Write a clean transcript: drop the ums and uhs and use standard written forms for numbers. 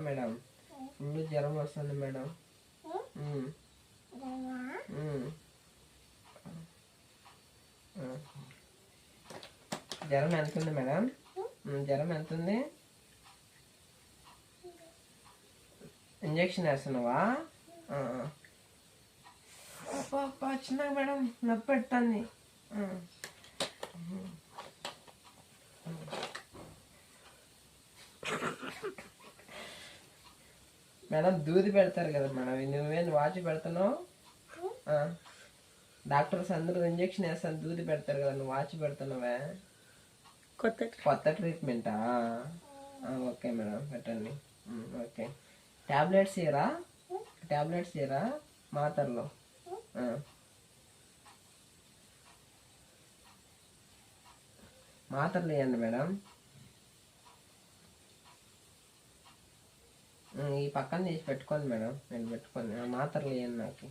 Madam full జ్వరం వస్తుంది madam. జ్వరం ఎంత ఉంది మేడం? జ్వరం ఎంత ఉంది? ఇంజక్షన్ వేస్తున్నావా? చిన్న మేడం నొప్పి పెట్టండి. మేడం దూది పెడతారు కదా మేడం, నువ్వేం వాచి పెడుతున్నావు? డాక్టర్స్ అందరూ ఇంజక్షన్ వేస్తాను దూది పెడతారు కదా, నువ్వు వాచి పెడుతున్నావే? కొత్త ట్రీట్మెంటా? ఓకే మేడం పెట్టండి. ఓకే టాబ్లెట్స్ ఇయరా మాత్రలు? మాత్రలు ఇవ్వండి మేడం. ఈ పక్కన తీసి పెట్టుకోండి మేడం, నేను పెట్టుకోండి. మాత్రలు ఇవ్వండి నాకు.